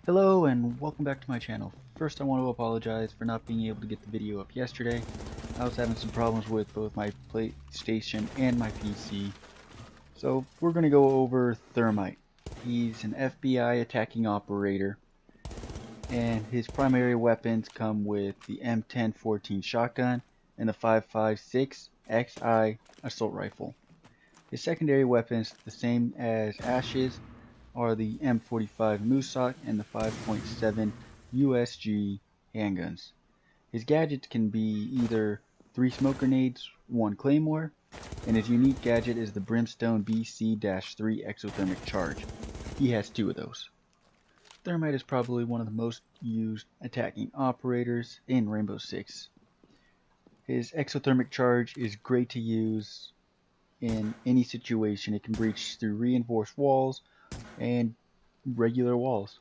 Hello and welcome back to my channel. First I want to apologize for not being able to get the video up yesterday. I was having some problems with both my PlayStation and my PC. So we're going to go over Thermite. He's an FBI attacking operator and his primary weapons come with the M1014 shotgun and the 5.56 XI assault rifle. His secondary weapons, the same as Ash's, are the M45 Moosok and the 5.7 USG handguns. His gadgets can be either 3 smoke grenades, 1 claymore, and his unique gadget is the Brimstone BC-3 exothermic charge. He has 2 of those. Thermite is probably one of the most used attacking operators in Rainbow Six. His exothermic charge is great to use in any situation. It can breach through reinforced walls and regular walls,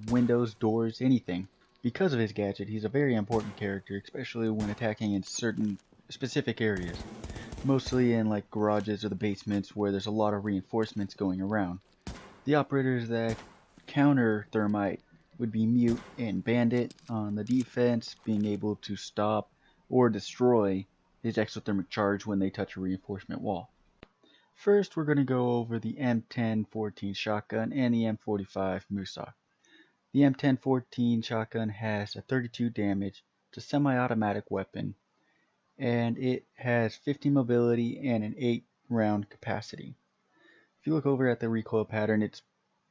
windows, doors, anything. Because of his gadget, he's a very important character, especially when attacking in certain specific areas. Mostly in like garages or the basements where there's a lot of reinforcements going around. The operators that counter Thermite would be Mute and Bandit on the defense, being able to stop or destroy his exothermic charge when they touch a reinforcement wall. First, we're going to go over the M1014 shotgun and the M45 Moosok. The M1014 shotgun has a 32 damage, it's a semi-automatic weapon, and it has 50 mobility and an 8 round capacity. If you look over at the recoil pattern, it's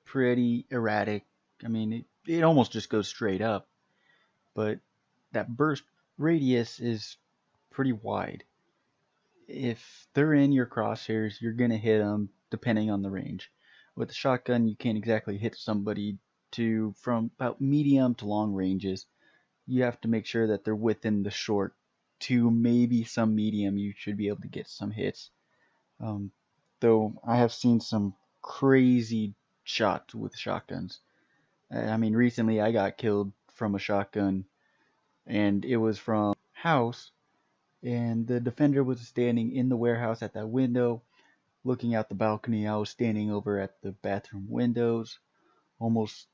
pretty erratic. I mean, it almost just goes straight up, but that burst radius is pretty wide. If they're in your crosshairs, you're going to hit them depending on the range. With the shotgun, you can't exactly hit somebody from about medium to long ranges. You have to make sure that they're within the short to maybe some medium. You should be able to get some hits. Though I have seen some crazy shots with shotguns. I mean, recently I got killed from a shotgun, and it was from house. And the defender was standing in the warehouse at that window, looking out the balcony. I was standing over at the bathroom windows.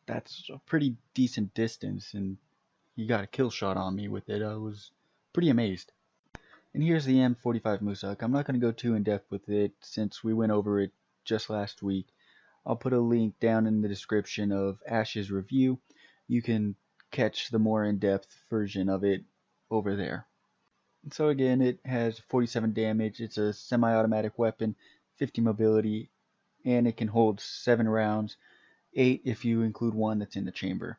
That's a pretty decent distance, and he got a kill shot on me with it. I was pretty amazed. And here's the M45 Moosok. I'm not going to go too in depth with it since we went over it just last week. I'll put a link down in the description of Ash's review. You can catch the more in-depth version of it over there. So again, it has 47 damage, it's a semi-automatic weapon, 50 mobility, and it can hold 7 rounds, 8 if you include one that's in the chamber.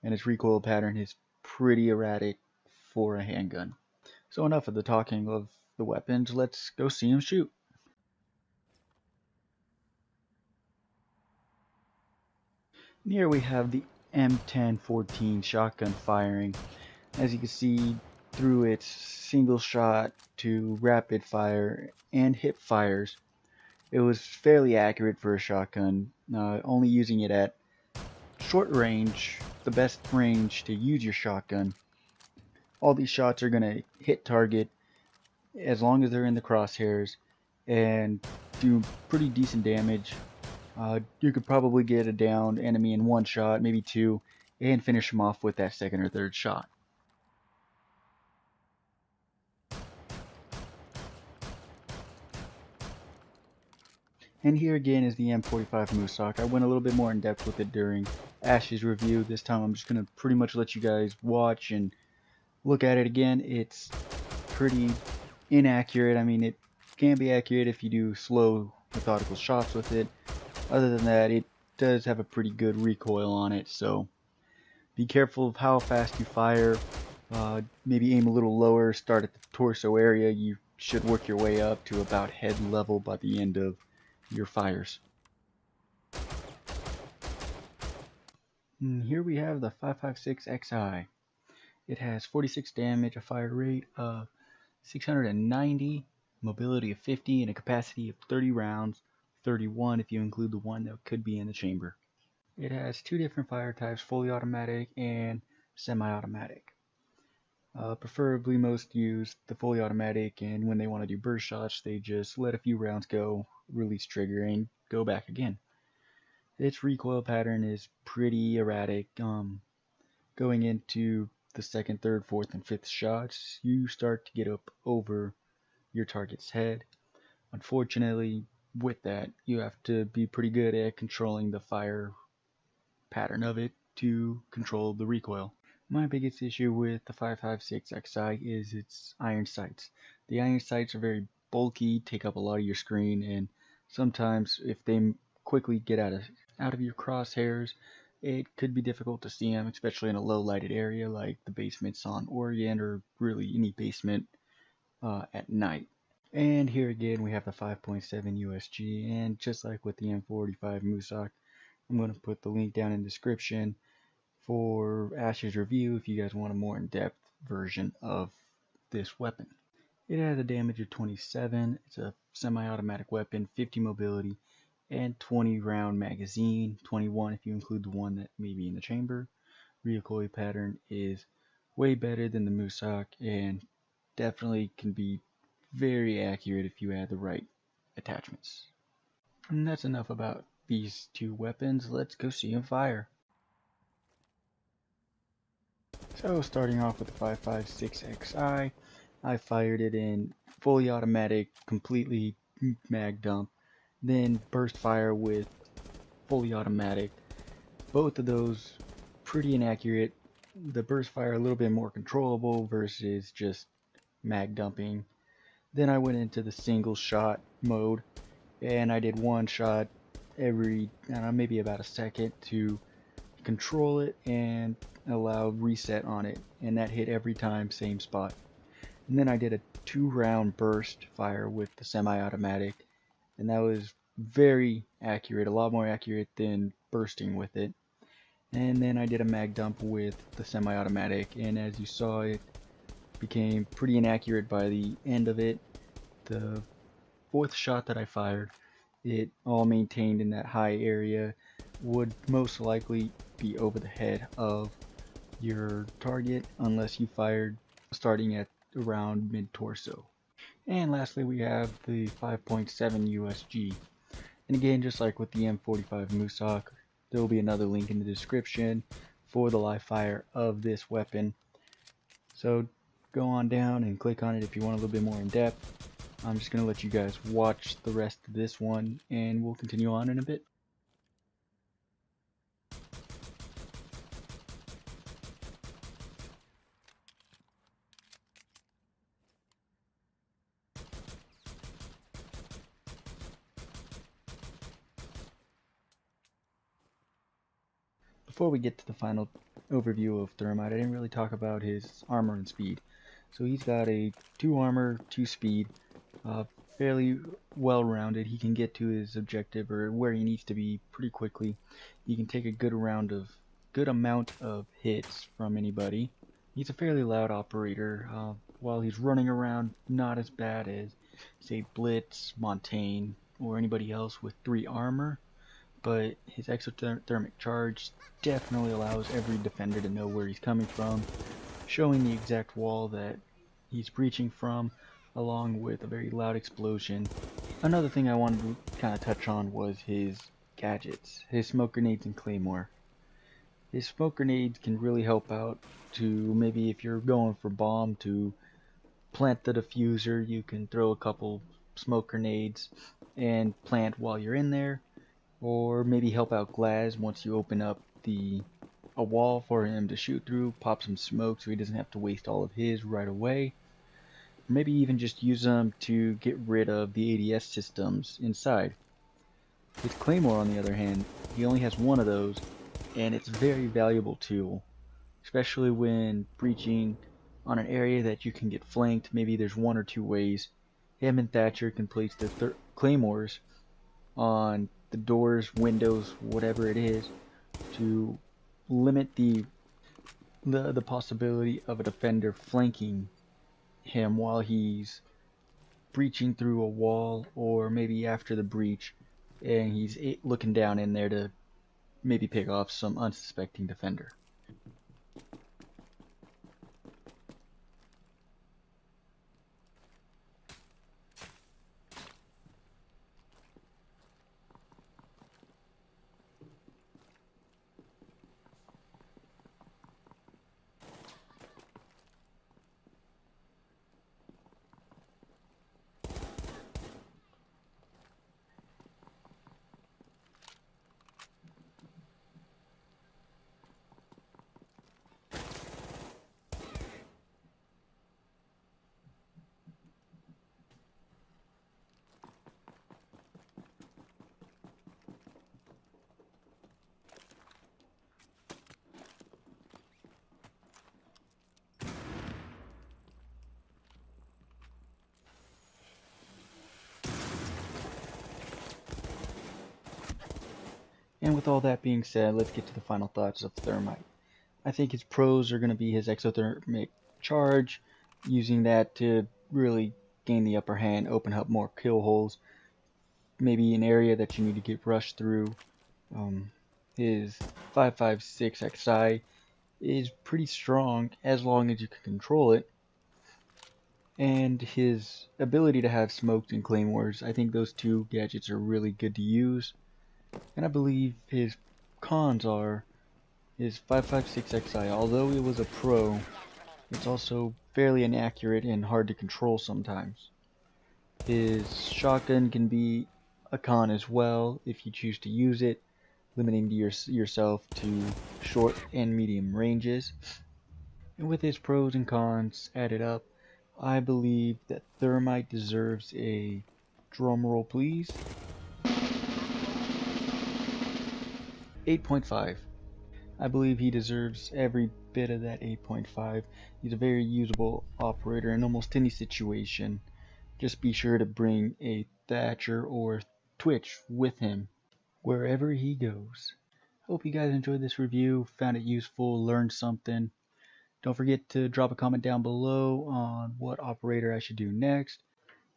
And its recoil pattern is pretty erratic for a handgun. So enough of the talking of the weapons, let's go see him shoot. And here we have the M1014 shotgun firing. As you can see, through its single shot to rapid fire and hip fires, it was fairly accurate for a shotgun, only using it at short range, the best range to use your shotgun. All these shots are going to hit target as long as they're in the crosshairs and do pretty decent damage. You could probably get a downed enemy in 1 shot, maybe 2, and finish them off with that 2nd or 3rd shot. And here again is the M45 Moosok. I went a little bit more in depth with it during Ash's review. This time I'm just going to pretty much let you guys watch and look at it again. It's pretty inaccurate. I mean, it can be accurate if you do slow, methodical shots with it. Other than that, it does have a pretty good recoil on it, so be careful of how fast you fire. Maybe aim a little lower, start at the torso area. You should work your way up to about head level by the end of your fires. And here we have the 5.56 XI. It has 46 damage, a fire rate of 690, mobility of 50, and a capacity of 30 rounds, 31 if you include the one that could be in the chamber. It has 2 different fire types, fully automatic and semi-automatic. Preferably most use the fully automatic, and when they want to do burst shots, they just let a few rounds go, release trigger, and go back again. Its recoil pattern is pretty erratic. Going into the second, third, fourth, and fifth shots, you start to get up over your target's head. Unfortunately, with that, you have to be pretty good at controlling the fire pattern of it to control the recoil. My biggest issue with the 5.56 XI is its iron sights. The iron sights are very bulky, take up a lot of your screen, and sometimes if they quickly get out of your crosshairs, it could be difficult to see them, especially in a low lighted area like the basements on Oregon or really any basement at night. And here again we have the 5.7 USG, and just like with the M445 Musak, I'm going to put the link down in the description for Ash's review if you guys want a more in-depth version of this weapon. It has a damage of 27, it's a semi-automatic weapon, 50 mobility, and 20 round magazine, 21 if you include the one that may be in the chamber. Recoil pattern is way better than the Musak and definitely can be very accurate if you add the right attachments. And that's enough about these two weapons, let's go see them fire. So starting off with the 5.56 XI, I fired it in fully automatic, completely mag dump, then burst fire with fully automatic. Both of those pretty inaccurate. The burst fire a little bit more controllable versus just mag dumping. Then I went into the single shot mode and I did one shot every, I don't know, maybe about a second to control it and allow reset on it, and that hit every time, same spot. And then I did a 2-round burst fire with the semi-automatic, and that was very accurate, a lot more accurate than bursting with it. And then I did a mag dump with the semi-automatic, and as you saw, it became pretty inaccurate by the end of it. The fourth shot that I fired, it all maintained in that high area, would most likely be over the head of your target unless you fired starting at around mid-torso. And lastly we have the 5.7 USG. And again, just like with the M45 Musak, there will be another link in the description for the live fire of this weapon. So go on down and click on it if you want a little bit more in depth. I'm just going to let you guys watch the rest of this one and we'll continue on in a bit. Before we get to the final overview of Thermite, I didn't really talk about his armor and speed. So he's got a 2 armor, 2 speed, fairly well rounded. He can get to his objective or where he needs to be pretty quickly. He can take a good amount of hits from anybody. He's a fairly loud operator. While he's running around, not as bad as say Blitz, Montaigne, or anybody else with 3 armor. But his exothermic charge definitely allows every defender to know where he's coming from, showing the exact wall that he's breaching from, along with a very loud explosion. Another thing I wanted to kind of touch on was his gadgets, his smoke grenades and claymore. His smoke grenades can really help out to maybe if you're going for bomb to plant the diffuser, you can throw a couple smoke grenades and plant while you're in there. Or maybe help out Glaz once you open up a wall for him to shoot through, pop some smoke so he doesn't have to waste all of his right away. Or maybe even just use them to get rid of the ADS systems inside. With Claymore on the other hand, he only has one of those, and it's a very valuable tool, especially when breaching on an area that you can get flanked. Maybe there's 1 or 2 ways. Him and Thatcher can place the Claymores on the doors, windows, whatever it is, to limit the possibility of a defender flanking him while he's breaching through a wall, or maybe after the breach and he's looking down in there to maybe pick off some unsuspecting defender. And with all that being said, let's get to the final thoughts of Thermite. I think his pros are going to be his exothermic charge, using that to really gain the upper hand, open up more kill holes, maybe an area that you need to get rushed through. His 5.56 XI is pretty strong as long as you can control it, and his ability to have smokes and claymores, I think those two gadgets are really good to use. And I believe his cons are his 5.56 XI, although it was a pro, it's also fairly inaccurate and hard to control sometimes. His shotgun can be a con as well if you choose to use it, limiting yourself to short and medium ranges. And with his pros and cons added up, I believe that Thermite deserves a, drum roll please, 8.5. I believe he deserves every bit of that 8.5. He's a very usable operator in almost any situation. Just be sure to bring a Thatcher or Twitch with him wherever he goes. Hope you guys enjoyed this review, found it useful, learned something. Don't forget to drop a comment down below on what operator I should do next.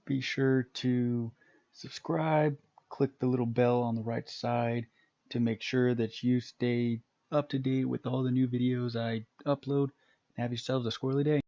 Be sure to subscribe, click the little bell on the right side to make sure that you stay up to date with all the new videos I upload. Have yourselves a squirrely day.